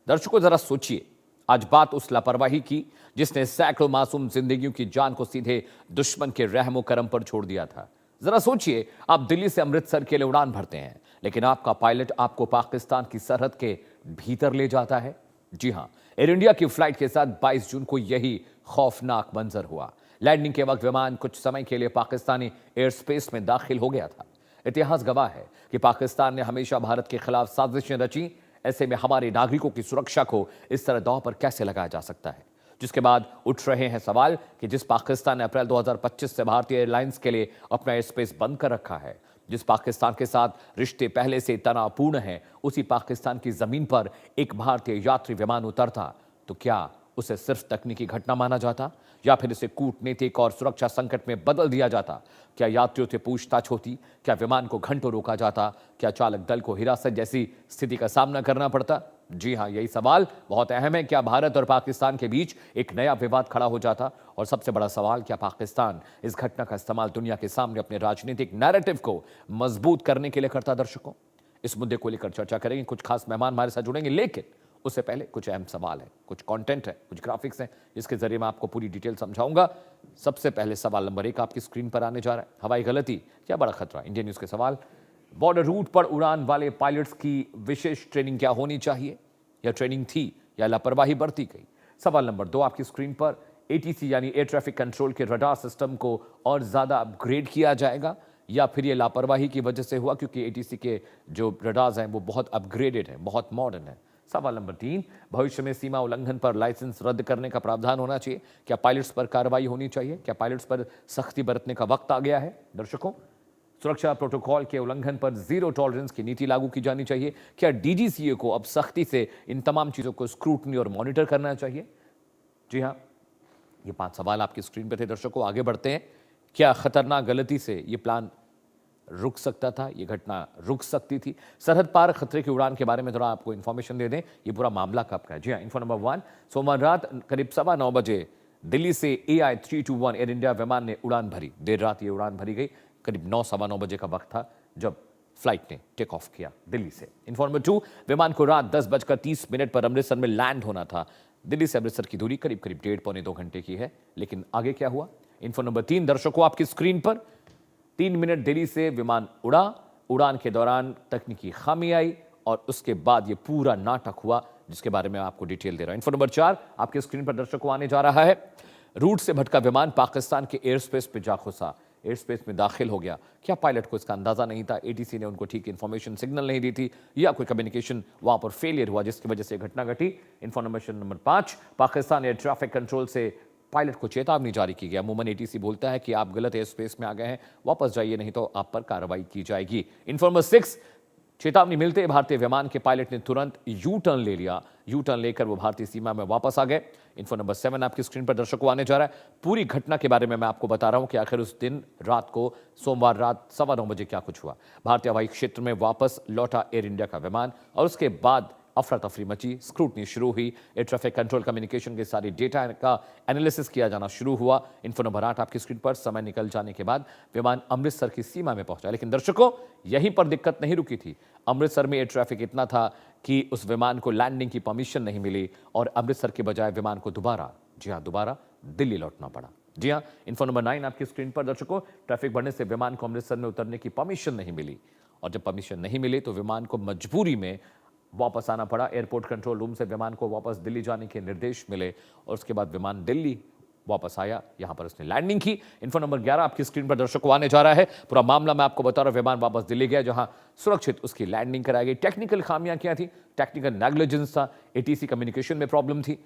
दर्शकों जरा सोचिए, आज बात उस लापरवाही की जिसने सैकड़ों मासूम जिंदगियों की जान को सीधे दुश्मन के रहमो करम पर छोड़ दिया था। जरा सोचिए, आप दिल्ली से अमृतसर के लिए उड़ान भरते हैं, लेकिन आपका पायलट आपको पाकिस्तान की सरहद के भीतर ले जाता है। जी हां, एयर इंडिया की फ्लाइट के साथ 22 जून को यही खौफनाक मंजर हुआ। लैंडिंग के वक्त विमान कुछ समय के लिए पाकिस्तानी एयर स्पेस में दाखिल हो गया था। इतिहास गवाह है कि पाकिस्तान ने हमेशा भारत के खिलाफ साजिशें रची। ऐसे में हमारे नागरिकों की सुरक्षा को इस तरह दांव पर कैसे लगाया जा सकता है? जिसके बाद उठ रहे हैं सवाल कि जिस पाकिस्तान ने अप्रैल 2025 से भारतीय एयरलाइंस के लिए अपना एयर स्पेस बंद कर रखा है, जिस पाकिस्तान के साथ रिश्ते पहले से तनावपूर्ण हैं, उसी पाकिस्तान की जमीन पर एक भारतीय यात्री विमान उतरता तो क्या उसे सिर्फ तकनीकी घटना माना जाता या फिर इसे कूटनीतिक और सुरक्षा संकट में बदल दिया जाता? क्या यात्रियों से पूछताछ होती? क्या विमान को घंटों रोका जाता? क्या चालक दल को हिरासत जैसी स्थिति का सामना करना पड़ता? जी हां, यही सवाल बहुत अहम है। क्या भारत और पाकिस्तान के बीच एक नया विवाद खड़ा हो जाता? और सबसे बड़ा सवाल, क्या पाकिस्तान इस घटना का इस्तेमाल दुनिया के सामने अपने राजनीतिक नैरेटिव को मजबूत करने के लिए करता? दर्शकों, इस मुद्दे को लेकर चर्चा करेंगे। कुछ खास मेहमान हमारे साथ जुड़ेंगे, लेकिन उससे पहले कुछ अहम सवाल है, कुछ कंटेंट है, कुछ ग्राफिक्स हैं, जिसके जरिए मैं आपको पूरी डिटेल समझाऊंगा। सबसे पहले सवाल नंबर 1 आपकी स्क्रीन पर आने जा रहा है। हवाई गलती क्या बड़ा खतरा? इंडियन न्यूज के सवाल। बॉर्डर रूट पर उड़ान वाले पायलट्स की विशेष ट्रेनिंग क्या होनी चाहिए? या ट्रेनिंग थी या लापरवाही बरती गई? सवाल नंबर 2 आपकी स्क्रीन पर। एटीसी यानी एयर ट्रैफिक कंट्रोल के रडार सिस्टम को और ज्यादा अपग्रेड किया जाएगा या फिर ये लापरवाही की वजह से हुआ? क्योंकि एटीसी के जो रडार्स हैं वो बहुत अपग्रेडेड हैं, बहुत मॉडर्न है। सवाल नंबर 3, भविष्य में सीमा उल्लंघन पर लाइसेंस रद्द करने का प्रावधान होना चाहिए? क्या पायलट्स पर कार्रवाई होनी चाहिए? क्या पायलट्स पर सख्ती बरतने का वक्त आ गया है? दर्शकों, सुरक्षा प्रोटोकॉल के उल्लंघन पर जीरो टॉलरेंस की नीति लागू की जानी चाहिए? क्या डीजीसीए को अब सख्ती से इन तमाम चीजों को स्क्रूटनी और मॉनिटर करना चाहिए? जी हां, ये 5 सवाल आपकी स्क्रीन पर थे। दर्शकों, आगे बढ़ते हैं। क्या खतरनाक गलती से ये प्लान रुक सकता था? ये घटना रुक सकती थी? सरहद पार खतरे की उड़ान के बारे में थोड़ा आपको इन्फॉर्मेशन दे दें। ये पूरा मामला कब का है? जी हाँ, इन्फो नंबर 1, सोमवार रात करीब 9:15 बजे दिल्ली से AI321 एयर इंडिया विमान ने उड़ान भरी। देर रात ये उड़ान भरी गई। करीब 9:15 बजे का वक्त था जब फ्लाइट ने टेक ऑफ किया दिल्ली से। इन्फो नंबर 2, विमान को रात 10:30 पर अमृतसर में लैंड होना था। दिल्ली से अमृतसर की दूरी करीब 1.5 पौने 2 घंटे की है, लेकिन आगे क्या हुआ? इन्फो नंबर 3 दर्शकों आपकी स्क्रीन पर। 3 मिनट देरी से विमान उड़ा। उड़ान के दौरान तकनीकी खामी आई और उसके बाद ये पूरा नाटक हुआ, जिसके बारे में आपको डिटेल दे रहा हूं। इन्फो नंबर 4 आपके स्क्रीन पर दर्शकों आने जा रहा है। रूट से भटका विमान पाकिस्तान के एयर स्पेस पे जा घुसा, एयर स्पेस में दाखिल हो गया। क्या पायलट को इसका अंदाजा नहीं था? एटीसी ने उनको ठीक इंफॉर्मेशन सिग्नल नहीं दी थी या कोई कम्युनिकेशन वहां पर फेलियर हुआ जिसकी वजह से घटना घटी? Information number 5, Pakistan air traffic control से पायलट को चेतावनी जारी की गया। अमूमन एटीसी बोलता है कि आप गलत एयर स्पेस में आ गए हैं, वापस जाइए, नहीं तो आप पर कार्रवाई की जाएगी। इन्फॉर्मर 6, चेतावनी मिलते भारतीय विमान के पायलट ने तुरंत यू टर्न ले लिया। यू टर्न लेकर वो भारतीय सीमा में वापस आ गए। इन्फो नंबर 7 आपकी स्क्रीन पर दर्शकों आने जा रहा है। पूरी घटना के बारे में मैं आपको बता रहा हूं कि आखिर उस दिन रात को, सोमवार रात 9:15 बजे क्या कुछ हुआ। भारतीय हवाई क्षेत्र में वापस लौटा एयर इंडिया का विमान और उसके बाद अफरा तफरी मची, स्क्रूटनी शुरू हुई। एयर ट्रैफिक कंट्रोल कम्युनिकेशन के सारी डेटा का एनालिसिस किया जाना शुरू हुआ। इन्फो नंबर 8 आपकी स्क्रीन पर। समय निकल जाने के बाद विमान अमृतसर की सीमा में पहुंचा, लेकिन दर्शकों यहीं पर दिक्कत नहीं रुकी थी। अमृतसर में एयर ट्रैफिक इतना था कि उस विमान को लैंडिंग की परमिशन नहीं मिली और अमृतसर के बजाय विमान को दोबारा दिल्ली लौटना पड़ा। जी हाँ, इन्फो नंबर 9 आपकी स्क्रीन पर दर्शकों। ट्रैफिक बढ़ने से विमान को अमृतसर में उतरने की परमिशन नहीं मिली और जब परमिशन नहीं मिली तो विमान को मजबूरी में वापस आना पड़ा। एयरपोर्ट कंट्रोल रूम से विमान को वापस दिल्ली जाने के निर्देश मिले और उसके बाद विमान दिल्ली वापस आया। यहां पर उसने लैंडिंग की। इन्फो नंबर 11 आपकी स्क्रीन पर दर्शकों आने जा रहा है। पूरा मामला मैं आपको बता रहा हूं। विमान वापस दिल्ली गया, जहां सुरक्षित उसकी लैंडिंग कराई गई। टेक्निकल खामियां क्या थी? टेक्निकल नेग्लिजेंस था, एटीसी कम्युनिकेशन में प्रॉब्लम थी।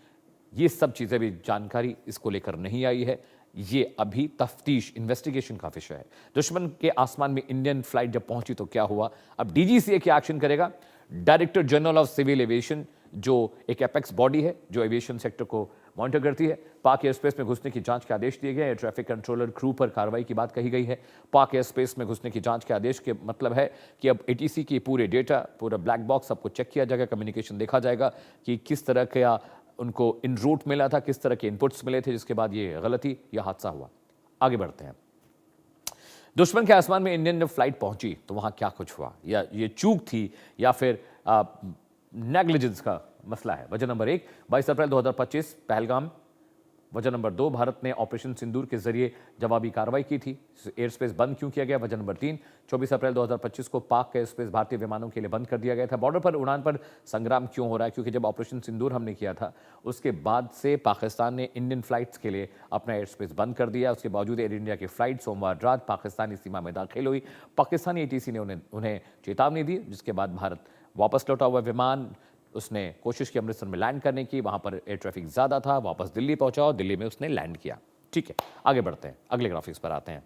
ये सब चीजें भी जानकारी इसको लेकर नहीं आई है। ये अभी तफ्तीश, इन्वेस्टिगेशन का विषय है। दुश्मन के आसमान में इंडियन फ्लाइट जब पहुंची तो क्या हुआ? अब डीजीसीए क्या एक्शन करेगा? Director general of civil aviation, जो एक एपेक्स बॉडी है जो एविएशन सेक्टर को मॉनिटर करती है, पाक एयर स्पेस में घुसने की जांच के आदेश दिए गए। एयर ट्रैफिक कंट्रोलर क्रू पर कार्रवाई की बात कही गई है। पाक एयर स्पेस में घुसने की जांच के आदेश के मतलब है कि अब एटीसी की पूरे डेटा, पूरा ब्लैक बॉक्स सबको चेक किया जाएगा, कम्युनिकेशन देखा जाएगा कि किस तरह का उनको इन रूट मिला था, किस तरह के इनपुट्स मिले थे, जिसके बाद ये गलती या हादसा हुआ। आगे बढ़ते हैं। दुश्मन के आसमान में इंडियन जब फ्लाइट पहुंची तो वहां क्या कुछ हुआ? या ये चूक थी या फिर नेग्लिजेंस का मसला है। वजह नंबर 1, 22 अप्रैल 2025 पहलगाम। वजह नंबर 2, भारत ने ऑपरेशन सिंदूर के जरिए जवाबी कार्रवाई की थी, एयर स्पेस बंद क्यों किया गया। वजह नंबर 3, 24 अप्रैल 2025 को पाक का एयर स्पेस भारतीय विमानों के लिए बंद कर दिया गया था। बॉर्डर पर उड़ान पर संग्राम क्यों हो रहा है, क्योंकि जब ऑपरेशन सिंदूर हमने किया था उसके बाद से पाकिस्तान ने इंडियन फ्लाइट्स के लिए अपना एयर स्पेस बंद कर दिया। उसके बावजूद एयर इंडिया की फ्लाइट सोमवार रात पाकिस्तानी सीमा में दाखिल हुई। पाकिस्तानी ATC ने उन्हें चेतावनी दी, जिसके बाद भारत वापस लौटा हुआ विमान उसने कोशिश की अमृतसर में लैंड करने की, वहां पर एयर ट्रैफिक ज्यादा था, वापस दिल्ली पहुंचा और दिल्ली में उसने लैंड किया। ठीक है, आगे बढ़ते हैं, अगले ग्राफिक्स पर आते हैं।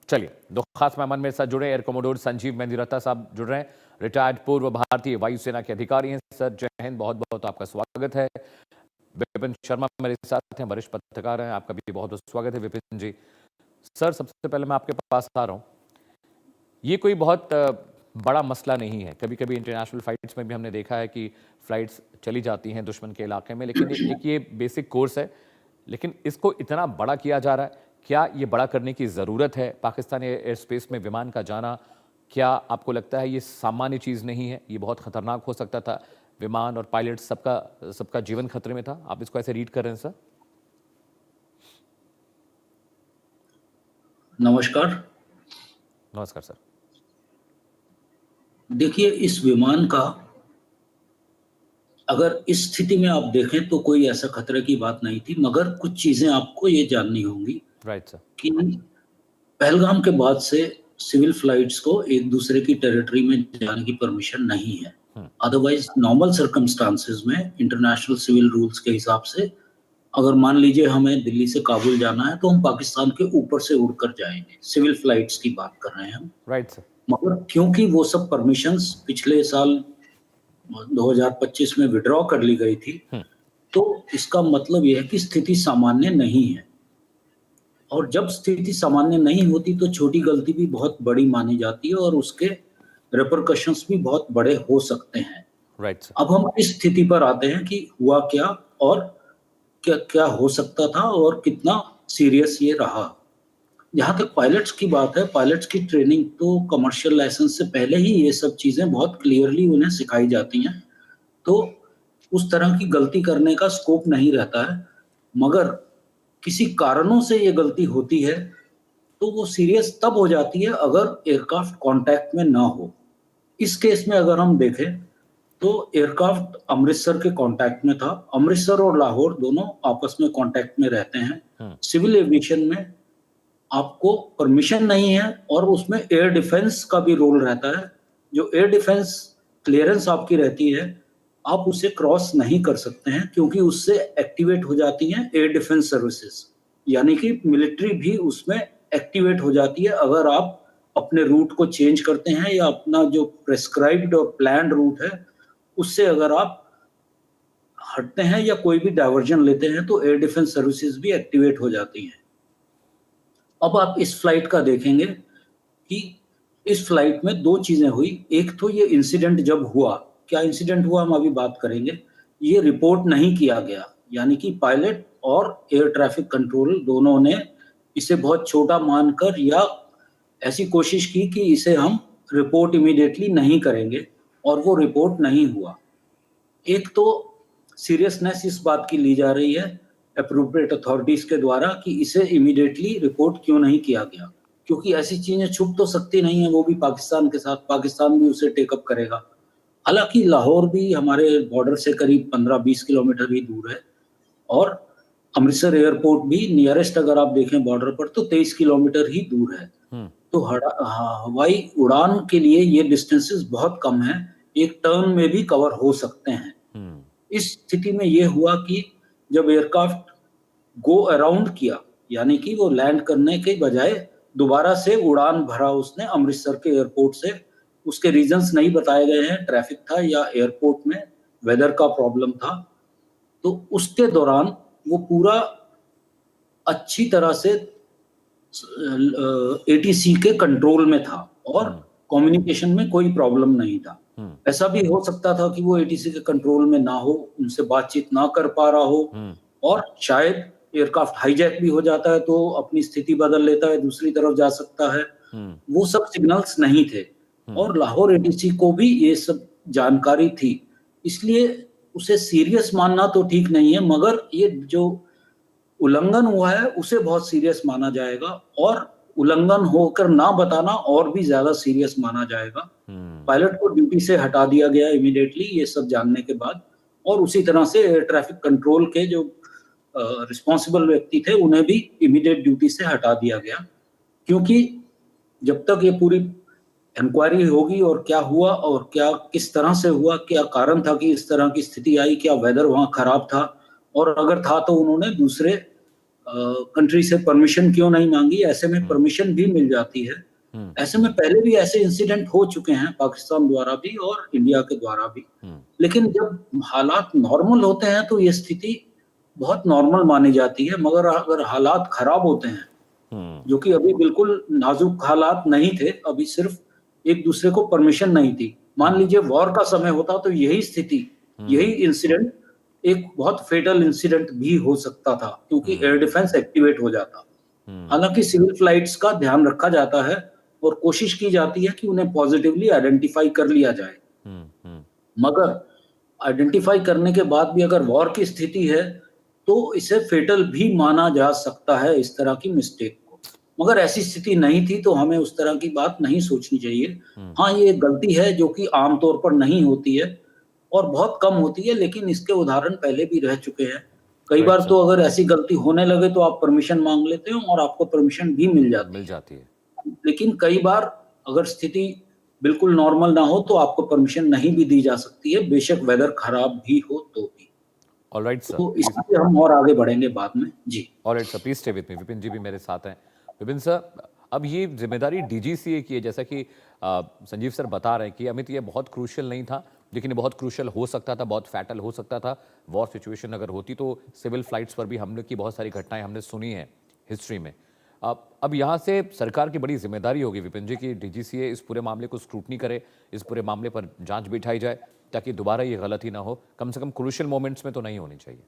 चलिए, दो खास मेहमान मेरे साथ जुड़े, एयर कमोडोर संजीव मेहंदीरत्ता साहब जुड़ रहे हैं, रिटायर्ड पूर्व भारतीय वायुसेना के अधिकारी हैं। सर जय हिंद, बहुत बहुत आपका स्वागत है। विपिन शर्मा मेरे साथ हैं, वरिष्ठ पत्रकार हैं, आपका भी बहुत बहुत स्वागत है विपिन जी। सर सबसे पहले मैं आपके पास आ रहा हूं, ये कोई बहुत बड़ा मसला नहीं है। कभी कभी इंटरनेशनल फ्लाइट्स में भी हमने देखा है कि फ्लाइट्स चली जाती हैं दुश्मन के इलाके में, लेकिन एक ये बेसिक कोर्स है, लेकिन इसको इतना बड़ा किया जा रहा है। क्या ये बड़ा करने की ज़रूरत है? पाकिस्तानी एयर स्पेस में विमान का जाना, क्या आपको लगता है ये सामान्य चीज़ नहीं है, ये बहुत ख़तरनाक हो सकता था? विमान और पायलट सबका जीवन खतरे में था। आप इसको ऐसे रीड कर रहे हैं सर? नमस्कार। नमस्कार सर। देखिए, इस विमान का अगर इस स्थिति में आप देखें तो कोई ऐसा खतरे की बात नहीं थी, मगर कुछ चीजें आपको ये जाननी होंगी। Right sir. कि पहलगाम के बाद से सिविल फ्लाइट्स को एक दूसरे की टेरिटरी में जाने की परमिशन नहीं है। अदरवाइज नॉर्मल सर्कमस्टांसेस में इंटरनेशनल सिविल रूल्स के हिसाब से अगर मान लीजिए हमें दिल्ली से काबुल जाना है तो हम पाकिस्तान के ऊपर से उड़कर जाएंगे। सिविल फ्लाइट्स की बात कर रहे हैं हम। Right sir. मगर क्योंकि वो सब परमिशंस पिछले साल 2025 में विड्रॉ कर ली गई थी, तो इसका मतलब यह है कि स्थिति सामान्य नहीं है। और जब स्थिति सामान्य नहीं होती तो छोटी गलती भी बहुत बड़ी मानी जाती है और उसके रिपरकशंस भी बहुत बड़े हो सकते हैं। Right sir. अब हम इस स्थिति पर आते हैं कि हुआ क्या और क्या क्या हो सकता था और कितना सीरियस ये रहा। जहाँ तक पायलट्स की बात है, पायलट्स की ट्रेनिंग तो कमर्शियल लाइसेंस से पहले ही ये सब चीजें बहुत क्लियरली उन्हें सिखाई जाती हैं, तो उस तरह की गलती करने का स्कोप नहीं रहता है। मगर किसी कारणों से ये गलती होती है तो वो सीरियस तब हो जाती है अगर एयरक्राफ्ट कांटेक्ट में ना हो। इस केस में अगर हम देखें तो एयरक्राफ्ट अमृतसर के कांटेक्ट में था। अमृतसर और लाहौर दोनों आपस में कांटेक्ट में रहते हैं। सिविल एविएशन में आपको परमिशन नहीं है और उसमें एयर डिफेंस का भी रोल रहता है। जो एयर डिफेंस क्लियरेंस आपकी रहती है, आप उसे क्रॉस नहीं कर सकते हैं क्योंकि उससे एक्टिवेट हो जाती हैं एयर डिफेंस सर्विसेज, यानी कि मिलिट्री भी उसमें एक्टिवेट हो जाती है अगर आप अपने रूट को चेंज करते हैं या अपना जो प्रेस्क्राइब्ड और प्लान्ड रूट है उससे अगर आप हटते हैं या कोई भी डाइवर्जन लेते हैं तो एयर डिफेंस सर्विसेज भी एक्टिवेट हो जाती हैं। अब आप इस फ्लाइट का देखेंगे कि इस फ्लाइट में दो चीजें हुई। एक तो ये इंसिडेंट जब हुआ, क्या इंसिडेंट हुआ हम अभी बात करेंगे, ये रिपोर्ट नहीं किया गया, यानी कि पायलट और एयर ट्रैफिक कंट्रोल दोनों ने इसे बहुत छोटा मानकर या ऐसी कोशिश की कि इसे हम रिपोर्ट इमीडिएटली नहीं करेंगे और वो रिपोर्ट नहीं हुआ। एक तो सीरियसनेस इस बात की ली जा रही है एप्रोप्रिएट अथॉरिटीज के द्वारा कि इसे इमीडिएटली रिपोर्ट क्यों नहीं किया गया, क्योंकि ऐसी चीजें छुप तो सकती नहीं है, वो भी पाकिस्तान के साथ, पाकिस्तान भी उसे टेकअप करेगा। हालांकि लाहौर भी हमारे बॉर्डर से करीब 15-20 किलोमीटर ही दूर है और अमृतसर एयरपोर्ट भी नियरेस्ट अगर आप देखें बॉर्डर पर तो 23 किलोमीटर ही दूर है। तो हवाई उड़ान के लिए ये डिस्टेंसेस बहुत कम है, एक टर्न में भी कवर हो सकते हैं। इस स्थिति में ये हुआ कि जब एयरक्राफ्ट गो अराउंड किया, यानी कि वो लैंड करने के बजाय दोबारा से उड़ान भरा उसने अमृतसर के एयरपोर्ट से, उसके रीजंस नहीं बताए गए हैं, ट्रैफिक था या एयरपोर्ट में वेदर का प्रॉब्लम था। तो उसके दौरान वो पूरा अच्छी तरह से ATC के कंट्रोल में था और कम्युनिकेशन में कोई प्रॉब्लम नहीं था। ऐसा भी हो सकता था कि वो ATC के कंट्रोल में ना हो, उनसे बातचीत ना कर पा रहा हो और शायद एयरक्राफ्ट हाईजैक भी हो जाता है तो अपनी स्थिति बदल लेता है, दूसरी तरफ जा सकता है। वो सब सिग्नल्स नहीं थे और लाहौर ATC को भी ये सब जानकारी थी। इसलिए उसे सीरियस मानना तो ठीक नहीं है, मगर ये जो उल्लंघन हुआ है उसे बहुत सीरियस माना जाएगा, और उल्लंघन होकर ना बताना और भी ज्यादा सीरियस माना जाएगा। पायलट को ड्यूटी से हटा दिया गया इमीडिएटली, ये सब जानने के बाद, और उसी तरह से एयर ट्रैफिक कंट्रोल के जो रिस्पॉन्सिबल व्यक्ति थे उन्हें भी इमीडिएट ड्यूटी से हटा दिया गया, क्योंकि जब तक ये पूरी इंक्वायरी होगी और क्या हुआ और क्या किस तरह से हुआ, क्या कारण था कि इस तरह की स्थिति आई, क्या वेदर वहाँ खराब था, और अगर था तो उन्होंने दूसरे कंट्री से परमिशन क्यों नहीं मांगी, ऐसे में परमिशन भी मिल जाती है। ऐसे में पहले भी ऐसे इंसिडेंट हो चुके हैं पाकिस्तान द्वारा भी और इंडिया के द्वारा भी, लेकिन जब हालात नॉर्मल होते हैं तो ये स्थिति बहुत नॉर्मल मानी जाती है, मगर अगर हालात खराब होते हैं, जो कि अभी बिल्कुल नाजुक हालात नहीं थे, अभी सिर्फ एक दूसरे को परमिशन नहीं थी। मान लीजिए वॉर का समय होता तो यही स्थिति, यही इंसिडेंट एक बहुत फेटल इंसिडेंट भी हो सकता था, क्योंकि एयर डिफेंस एक्टिवेट हो जाता। हालांकि सिविल फ्लाइट्स का ध्यान रखा जाता है और कोशिश की जाती है कि उन्हें पॉजिटिवली आइडेंटिफाई कर लिया जाए, मगर आइडेंटिफाई करने के बाद भी अगर वॉर की स्थिति है तो इसे फेटल भी माना जा सकता है, इस तरह की मिस्टेक को। मगर ऐसी स्थिति नहीं थी तो हमें उस तरह की बात नहीं सोचनी चाहिए। हाँ, ये एक गलती है जो कि आमतौर पर नहीं होती है और बहुत कम होती है, लेकिन इसके उदाहरण पहले भी रह चुके हैं। कई बार तो अगर ऐसी गलती होने लगे तो आप परमिशन मांग लेते हो और आपको परमिशन भी मिल जाती है। लेकिन कई बार अगर स्थिति बिल्कुल नॉर्मल ना हो तो आपको परमिशन नहीं भी दी जा सकती है, बेशक वेदर खराब भी हो तो भी। ऑलराइट सर, तो इसलिए हम और आगे बढ़ेंगे बाद में। जी, all right sir, please stay with me. Vipin ji भी मेरे साथ हैं। विपिन सर, अब ये जिम्मेदारी डीजीसीए की है, जैसा कि संजीव सर बता रहे हैं कि अमित ये बहुत क्रूशियल नहीं था, लेकिन ये बहुत क्रूशियल हो सकता था, बहुत फैटल हो सकता था। वॉर सिचुएशन अगर होती तो सिविल फ्लाइट्स पर भी हमले की बहुत सारी घटनाएं हमने सुनी हैं हिस्ट्री में। अब यहाँ से सरकार की बड़ी जिम्मेदारी होगी विपिन जी की डीजीसीए इस पूरे मामले को स्क्रूटनी करे, इस पूरे मामले पर जांच बिठाई जाए, ताकि दोबारा ये गलती ना हो, कम से कम क्रूशियल मोमेंट्स में तो नहीं होनी चाहिए।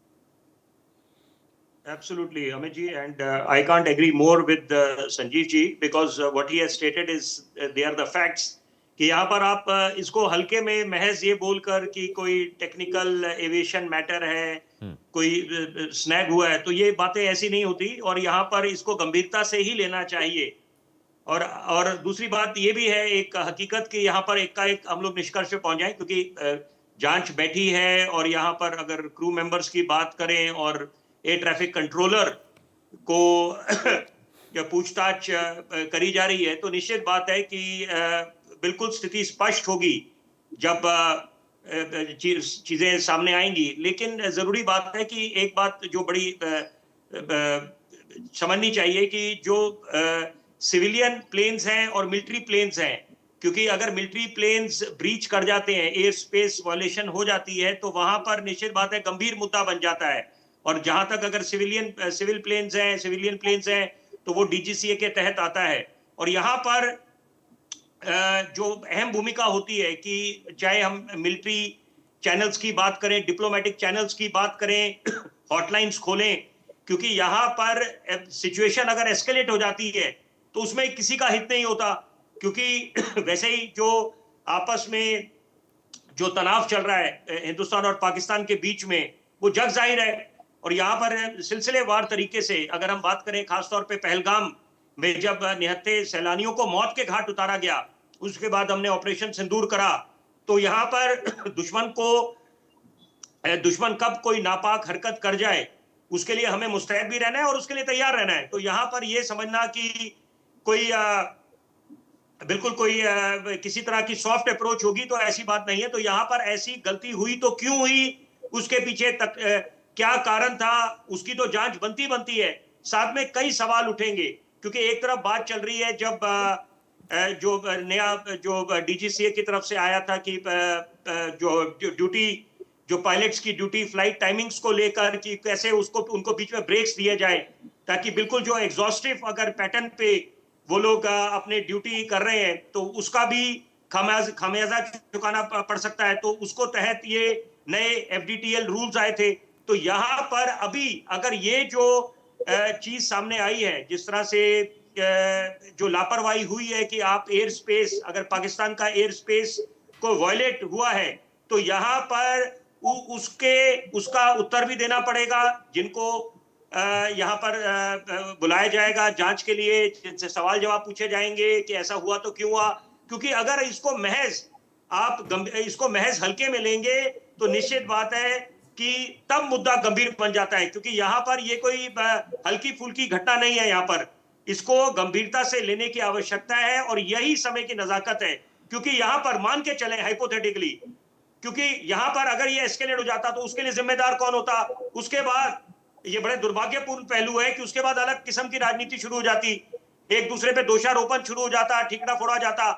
Absolutely, Amit ji, and I can't agree more with Sanjeev ji, because what he has stated is they are the facts. कि यहाँ पर आप इसको हल्के में महज ये बोलकर कि कोई टेक्निकल एविएशन मैटर है, कोई स्नैग हुआ है, तो ये बातें ऐसी नहीं होती, और यहाँ पर इसको गंभीरता से ही लेना चाहिए। और दूसरी बात ये भी है एक हकीकत कि यहाँ पर एक का एक हम लोग निष्कर्ष पे पहुंच जाए, क्योंकि जांच बैठी है और यहाँ पर अगर क्रू मेंबर्स की बात करें और एयर ट्रैफिक कंट्रोलर को जब पूछताछ करी जा रही है, तो निश्चित बात है कि बिल्कुल स्थिति स्पष्ट होगी जब चीजें सामने आएंगी। लेकिन जरूरी बात है कि एक बात जो बड़ी समझनी चाहिए कि जो सिविलियन प्लेन्स हैं और मिलिट्री प्लेन्स हैं, क्योंकि अगर मिलिट्री प्लेन्स ब्रीच कर जाते हैं, एयर स्पेस वायलेशन हो जाती है, तो वहां पर निश्चित बात है गंभीर मुद्दा बन जाता है। और जहां तक अगर सिविल प्लेन्स हैं तो वो डीजीसीए के तहत आता है। और यहाँ पर जो अहम भूमिका होती है कि चाहे हम मिलिट्री चैनल्स की बात करें, डिप्लोमेटिक चैनल्स की बात करें, हॉटलाइंस खोलें, क्योंकि यहाँ पर सिचुएशन अगर एस्केलेट हो जाती है तो उसमें किसी का हित नहीं होता, क्योंकि वैसे ही जो आपस में जो तनाव चल रहा है हिंदुस्तान और पाकिस्तान के बीच में, वो जग जाहिर है। और यहाँ पर सिलसिलेवार तरीके से अगर हम बात करें, खासतौर पे पहलगाम में जब निहत्थे सैलानियों को मौत के घाट उतारा गया, उसके बाद हमने ऑपरेशन सिंदूर करा, तो यहाँ पर दुश्मन कब कोई नापाक हरकत कर जाए उसके लिए हमें मुस्तैद भी रहना है और उसके लिए तैयार रहना है। तो यहाँ पर ये समझना कि कोई बिल्कुल कोई किसी तरह की सॉफ्ट अप्रोच होगी, तो ऐसी बात नहीं है। तो यहाँ पर ऐसी गलती हुई तो क्यों हुई, उसके पीछे क्या कारण था, उसकी तो जांच बनती है। साथ में कई सवाल उठेंगे, क्योंकि एक तरफ बात चल रही है जब जो नया जो डीजीसीए की तरफ से आया था कि जो पायलट्स की ड्यूटी फ्लाइट टाइमिंग्स को लेकर कि कैसे उनको बीच में ब्रेक्स दिए जाए, ताकि बिल्कुल जो एग्जॉस्टिव अगर पैटर्न पे वो लोग अपने ड्यूटी कर रहे हैं तो उसका भी खामियाजा चुकाना पड़ सकता है। तो उसको तहत ये नए एफडीटीएल रूल्स आए थे। तो यहाँ पर अभी अगर ये जो चीज सामने आई है, जिस तरह से जो लापरवाही हुई है कि आप एयर स्पेस, अगर पाकिस्तान का एयर स्पेस को वायलेट हुआ है तो यहाँ पर उसका उत्तर भी देना पड़ेगा, जिनको यहाँ पर बुलाया जाएगा जांच के लिए, जिनसे सवाल जवाब पूछे जाएंगे कि ऐसा हुआ तो क्यों हुआ। क्योंकि अगर इसको महज हल्के में लेंगे तो निश्चित बात है कि तब मुद्दा गंभीर बन जाता है, क्योंकि यहाँ पर ये कोई हल्की फुल्की घटना नहीं है। यहाँ पर इसको गंभीरता से लेने की आवश्यकता है और यही समय की नजाकत है। क्योंकि यहाँ पर मान के चले हाइपोथेटिकली, क्योंकि यहाँ पर अगर ये एस्केलेट हो जाता तो उसके लिए जिम्मेदार कौन होता। उसके बाद ये बड़े दुर्भाग्यपूर्ण पहलू है कि उसके बाद अलग किस्म की राजनीति शुरू हो जाती, एक दूसरे पे दोषारोपण शुरू हो जाता, ठिकरा फोड़ा जाता।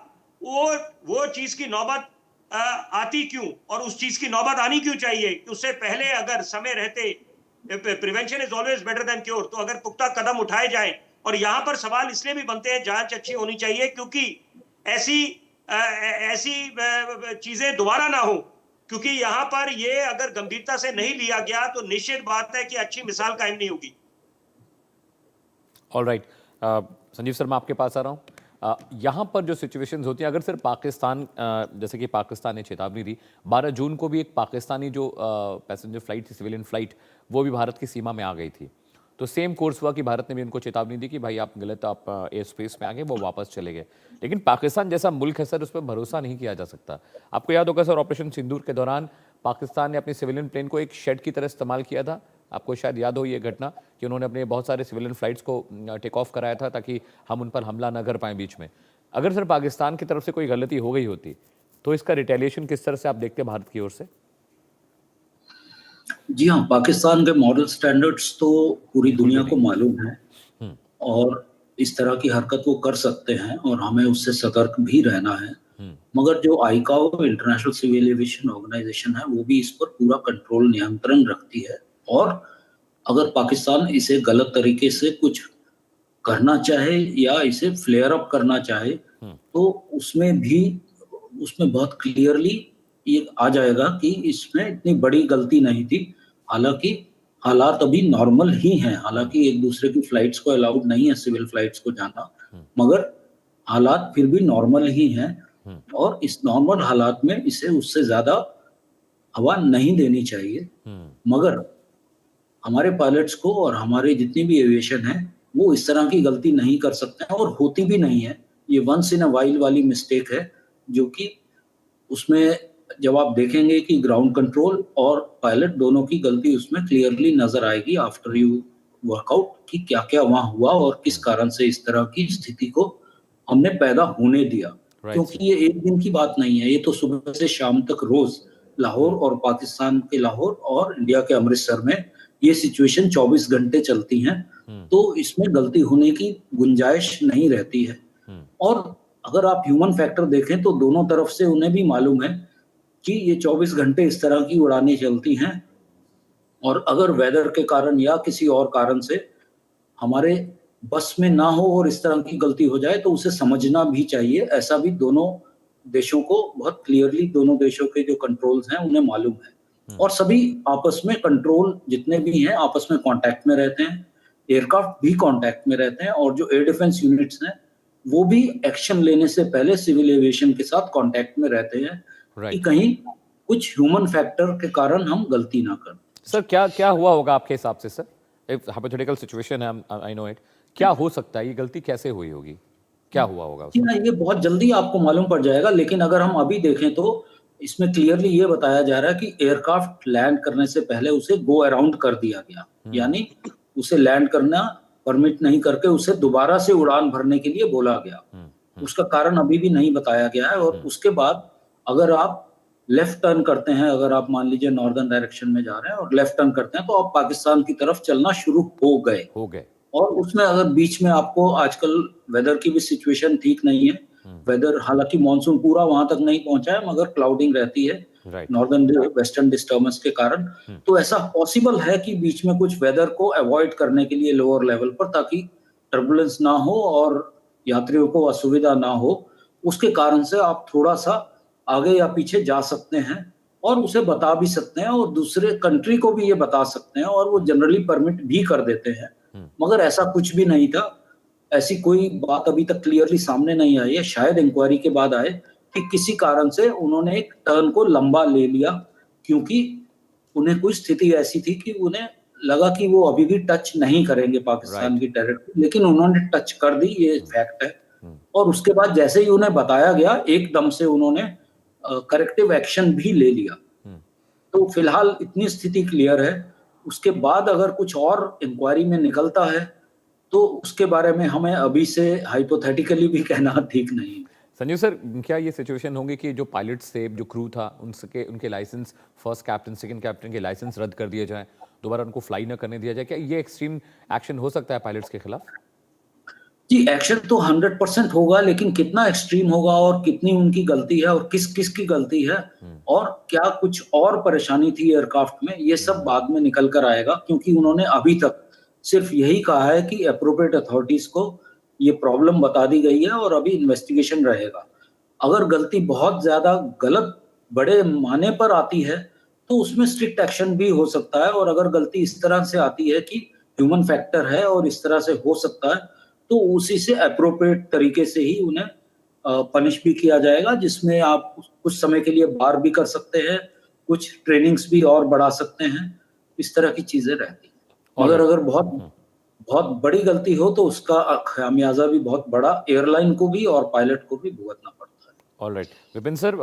वो चीज की नौबत आती क्यों, और उस चीज की नौबत आनी क्यों चाहिए कि उससे पहले अगर समय रहते, prevention is always better than cure, तो अगर पुख्ता कदम उठाए जाएं। और यहाँ पर सवाल इसलिए भी बनते हैं, जांच अच्छी होनी चाहिए क्योंकि ऐसी चीजें दोबारा ना हो। क्योंकि यहाँ पर ये अगर गंभीरता से नहीं लिया गया तो निश्चित बात है कि अच्छी मिसाल कायम नहीं होगी। ऑलराइट, संजीव सर मैं आपके पास आ रहा हूँ। यहाँ पर जो सिचुएशंस होती हैं, अगर सिर्फ पाकिस्तान, जैसे कि पाकिस्तान ने चेतावनी दी 12 जून को भी एक पाकिस्तानी जो पैसेंजर फ्लाइट थी, सिविलियन फ्लाइट, वो भी भारत की सीमा में आ गई थी। तो सेम कोर्स हुआ कि भारत ने भी उनको चेतावनी दी कि भाई आप गलत, आप एयर स्पेस में आ गए, वो वापस चले गए। लेकिन पाकिस्तान जैसा मुल्क है सर, उस पर भरोसा नहीं किया जा सकता। आपको याद होगा सर, ऑपरेशन सिंदूर के दौरान पाकिस्तान ने अपने सिविलियन प्लेन को एक शेड की तरह इस्तेमाल किया था। आपको शायद याद हो ये घटना कि उन्होंने अपने बहुत सारे सिविलियन फ्लाइट्स को टेक ऑफ कराया था ताकि हम उन पर हमला न कर पाएं बीच में। अगर सर पाकिस्तान की तरफ से कोई गलती हो गई होती तो इसका रिटेलिएशन किस तरह से आप देखते हैं भारत की ओर से? जी हाँ, पाकिस्तान के मॉरल स्टैंडर्ड्स तो पूरी दुनिया को मालूम है और इस तरह की हरकत वो कर सकते हैं और हमें उससे सतर्क भी रहना है। मगर जो ICAO international civil aviation organisation है, वो भी इस पर पूरा कंट्रोल, नियंत्रण रखती है। और अगर पाकिस्तान इसे गलत तरीके से कुछ करना चाहे या इसे फ्लेयर अप करना चाहे तो उसमें बहुत क्लियरली ये आ जाएगा कि इसमें इतनी बड़ी गलती नहीं थी। हालांकि हालात अभी नॉर्मल ही हैं, हालांकि एक दूसरे की फ्लाइट्स को अलाउड नहीं है सिविल फ्लाइट्स को जाना, मगर हालात फिर भी नॉर्मल ही हैं। और इस नॉर्मल हालात में इसे उससे ज्यादा हवा नहीं देनी चाहिए। मगर हमारे पायलट्स को और हमारे जितनी भी एविएशन है वो इस तरह की गलती नहीं कर सकते हैं और होती भी नहीं है। ये वंस इन अ वाइल वाली मिस्टेक है, जो कि उसमें जब आप देखेंगे कि ग्राउंड कंट्रोल और पायलट दोनों की गलती उसमें क्लियरली नजर आएगी आफ्टर यू वर्कआउट कि क्या क्या वहां हुआ और किस कारण से इस तरह की स्थिति को हमने पैदा होने दिया। क्योंकि ये एक दिन की बात नहीं है, ये तो सुबह से शाम तक रोज लाहौर और पाकिस्तान के लाहौर और इंडिया के अमृतसर में ये सिचुएशन 24 घंटे चलती हैं। तो इसमें गलती होने की गुंजाइश नहीं रहती है। और अगर आप ह्यूमन फैक्टर देखें तो दोनों तरफ से उन्हें भी मालूम है कि ये 24 घंटे इस तरह की उड़ानें चलती हैं और अगर वेदर के कारण या किसी और कारण से हमारे बस में ना हो और इस तरह की गलती हो जाए तो उसे समझना भी चाहिए। ऐसा भी दोनों देशों को बहुत क्लियरली, दोनों देशों के जो कंट्रोल्स हैं उन्हें मालूम है और सभी आपस में कंट्रोल जितने भी हैं आपस में कांटेक्ट में रहते हैं, एयरक्राफ्ट भी कांटेक्ट में रहते हैं और जो एयर डिफेंस यूनिट्स हैं वो भी एक्शन लेने से पहले सिविल एविएशन के साथ कांटेक्ट में रहते हैं कि कहीं कुछ ह्यूमन फैक्टर के कारण हम गलती ना करें। सर क्या हुआ होगा आपके हिसाब से सर? एक हाइपोथेटिकल सिचुएशन है, आई नो इट, क्या हो सकता है, ये गलती कैसे हुई होगी, क्या हुआ होगा? ये बहुत जल्दी आपको मालूम पड़ जाएगा, लेकिन अगर हम अभी देखें तो इसमें क्लियरली ये बताया जा रहा है कि एयरक्राफ्ट लैंड करने से पहले उसे गो अराउंड कर दिया गया, यानी उसे लैंड करना परमिट नहीं करके उसे दोबारा से उड़ान भरने के लिए बोला गया। उसका कारण अभी भी नहीं बताया गया है। और उसके बाद अगर आप लेफ्ट टर्न करते हैं, अगर आप मान लीजिए नॉर्दर्न डायरेक्शन में जा रहे हैं और लेफ्ट टर्न करते हैं तो आप पाकिस्तान की तरफ चलना शुरू हो गए। और उसमें अगर बीच में आपको, आजकल वेदर की भी सिचुएशन ठीक नहीं है, वेदर हालांकि मॉनसून पूरा वहां तक नहीं पहुंचा है मगर क्लाउडिंग रहती है नॉर्दर्न वेस्टर्न डिस्टर्बेंस के कारण, तो ऐसा पॉसिबल है कि बीच में कुछ वेदर को अवॉइड करने के लिए लोअर लेवल पर, ताकि टर्बुलेंस ना हो और यात्रियों को असुविधा ना हो, उसके कारण से आप थोड़ा सा आगे या पीछे जा सकते हैं और उसे बता भी सकते हैं और दूसरे कंट्री को भी ये बता सकते हैं और वो जनरली परमिट भी कर देते हैं। मगर ऐसा कुछ भी नहीं था, ऐसी कोई बात अभी तक क्लियरली सामने नहीं आई है, शायद इंक्वायरी के बाद आए, कि किसी कारण से उन्होंने एक टर्न को लंबा ले लिया, क्योंकि उन्हें कोई स्थिति ऐसी थी कि उन्हें लगा कि वो अभी भी टच नहीं करेंगे पाकिस्तान राइट। की टेरिटरी, लेकिन उन्होंने टच कर दी, ये फैक्ट है। हम्म। और उसके बाद जैसे ही उन्हें बताया गया, एकदम से उन्होंने करेक्टिव एक्शन भी ले लिया। तो फिलहाल इतनी स्थिति क्लियर है। उसके बाद अगर कुछ और इंक्वायरी में निकलता है तो उसके बारे में हमें अभी से हाइपोथेटिकली भी कहना ठीक नहीं है। संजीव सर, क्या ये सिचुएशन होंगी कि जो पायलट्स थे, जो क्रू था, उनके licence, first captain, second captain के लाइसेंस रद्द कर दिए जाएं, दोबारा उनको फ्लाई न करने दिया जाए? क्या ये एक्सट्रीम एक्शन हो सकता है पायलट्स के खिलाफ? जी, एक्शन तो 100% होगा, लेकिन कितना एक्सट्रीम होगा और कितनी उनकी गलती है और किस की गलती है और क्या कुछ और परेशानी थी एयरक्राफ्ट में, ये सब बाद में निकल कर आएगा, क्योंकि उन्होंने अभी तक सिर्फ यही कहा है कि एप्रोप्रिएट अथॉरिटीज को ये प्रॉब्लम बता दी गई है और अभी इन्वेस्टिगेशन रहेगा। अगर गलती बहुत ज्यादा गलत बड़े माने पर आती है तो उसमें स्ट्रिक्ट एक्शन भी हो सकता है, और अगर गलती इस तरह से आती है कि ह्यूमन फैक्टर है और इस तरह से हो सकता है, तो उसी से एप्रोप्रिएट तरीके से ही उन्हें पनिश भी किया जाएगा, जिसमें आप कुछ समय के लिए बार भी कर सकते हैं, कुछ ट्रेनिंग्स भी और बढ़ा सकते हैं, इस तरह की चीजें रहती हैं। मगर अगर बहुत बहुत बड़ी गलती हो तो उसका खामियाजा भी बहुत बड़ा एयरलाइन को भी और पायलट को भी भुगतना पड़ता है। ऑलराइट विपिन सर,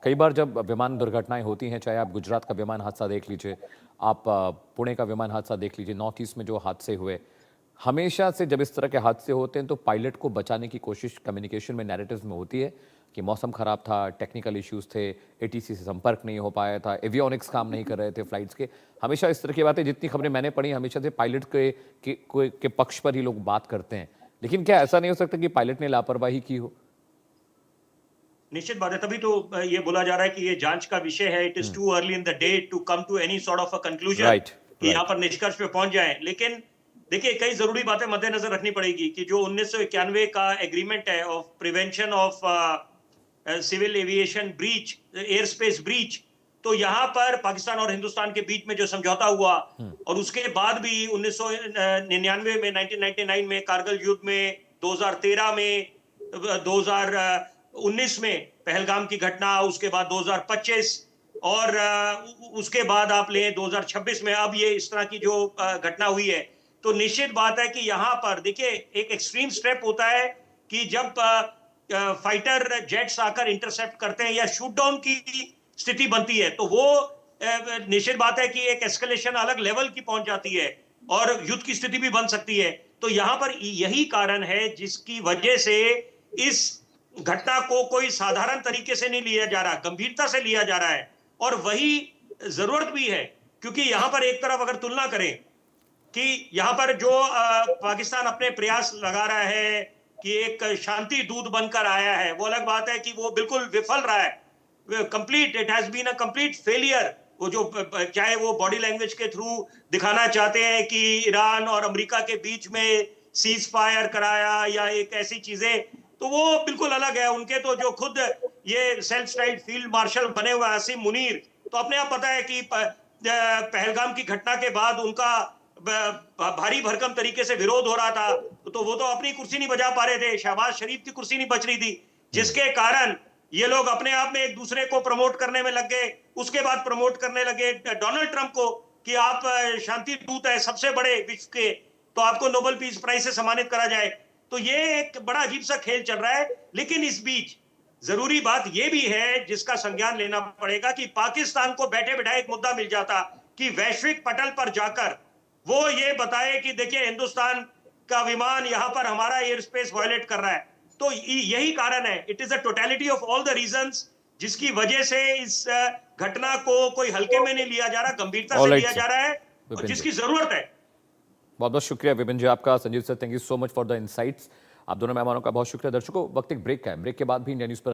कई बार जब विमान दुर्घटनाएं होती हैं, चाहे आप गुजरात का विमान हादसा देख लीजिए, आप पुणे का विमान हादसा देख लीजिए, नॉर्थ ईस्ट में जो हादसे हुए, हमेशा से जब इस तरह के हादसे होते हैं तो पायलट को बचाने की कोशिश कम्युनिकेशन में, नैरेटिव्स में होती है कि मौसम खराब था, टेक्निकल इश्यूज थे, एटीसी से संपर्क नहीं हो पाया था, एवियोनिक्स काम नहीं कर रहे थे फ्लाइट्स के। हमेशा इस तरह की बातें, जितनी खबरें मैंने पढ़ी, हमेशा से पायलट के पक्ष पर ही लोग बात करते हैं। लेकिन क्या ऐसा नहीं हो सकता कि पायलट ने लापरवाही की हो? निश्चित बात है, तभी तो ये बोला जा रहा है कि ये जांच का विषय है। It is too early in the day to come to any sort of a conclusion right, कि यहाँ पर निष्कर्ष पे पहुंच जाए। लेकिन देखिए, कई जरूरी बातें मद्देनजर रखनी पड़ेगी कि जो 1991 का एग्रीमेंट है of prevention of civil aviation breach, air space breach, तो यहाँ पर पाकिस्तान और हिंदुस्तान के बीच में जो समझौता हुआ और उसके बाद भी 1999 में, 1999 में कारगिल युद्ध में, 2013 में, 2019 में पहलगाम की घटना, उसके बाद 2025 और उसके बाद आप लें 2026 में अब ये इस तरह की जो घटना हुई है, तो निश्चित बात है कि यहाँ पर देखिए एक एक्सट्रीम स्टेप होता है कि जब फाइटर जेट्स आकर इंटरसेप्ट करते हैं या शूट डाउन की स्थिति बनती है, तो वो निश्चित बात है कि एक एस्केलेशन अलग लेवल की पहुंच जाती है और युद्ध की स्थिति भी बन सकती है। तो यहाँ पर यही कारण है जिसकी वजह से इस घटना को कोई साधारण तरीके से नहीं लिया जा रहा, गंभीरता से लिया जा रहा है और वही जरूरत भी है, क्योंकि यहाँ पर एक तरफ अगर तुलना करें कि यहाँ पर जो पाकिस्तान अपने प्रयास लगा रहा है कि एक शांति दूत बनकर आया है, वो अलग बात है कि वो बिल्कुल विफल रहा है, complete, it has been a complete failure. वो जो चाहे वो बॉडी लैंग्वेज के थ्रू दिखाना चाहते हैं कि ईरान और अमेरिका के बीच में सीज फायर कराया या एक ऐसी चीजें, तो वो बिल्कुल अलग है। उनके तो जो खुद ये सेल्फ स्टाइल्ड फील्ड मार्शल बने हुए आसिम मुनीर, तो अपने आप पता है कि पहलगाम की घटना के बाद उनका भारी भरकम तरीके से विरोध हो रहा था, तो वो तो अपनी कुर्सी नहीं बचा पा रहे थे, शहबाज शरीफ की कुर्सी नहीं बच रही थी, जिसके कारण ये लोग अपने आप में एक दूसरे को प्रमोट करने में लग गए। उसके बाद प्रमोट करने लगे डोनाल्ड ट्रंप को कि आप शांति दूत है सबसे बड़े विश्व के, तो आपको नोबेल पीस प्राइज से सम्मानित करा जाए। तो ये एक बड़ा अजीब सा खेल चल रहा है। लेकिन इस बीच जरूरी बात यह भी है जिसका संज्ञान लेना पड़ेगा कि पाकिस्तान को बैठे बैठाए एक मुद्दा मिल जाता कि वैश्विक पटल पर जाकर वो ये बताए कि देखिए हिंदुस्तान का विमान यहां पर हमारा एयर स्पेस वायलेट कर रहा है। तो यही कारण है, it is a totality of all the reasons जिसकी वजह से इस घटना को कोई हल्के में नहीं लिया जा रहा, गंभीरता से लिया जा रहा है और जिसकी जरूरत है। बहुत बहुत शुक्रिया विपिन जी आपका। Sanjeev sir, thank you so much for the insights. आप दोनों मेहमानों का बहुत शुक्रिया। दर्शकों, वक्त एक ब्रेक का है, ब्रेक के बाद भी इंडिया न्यूज पर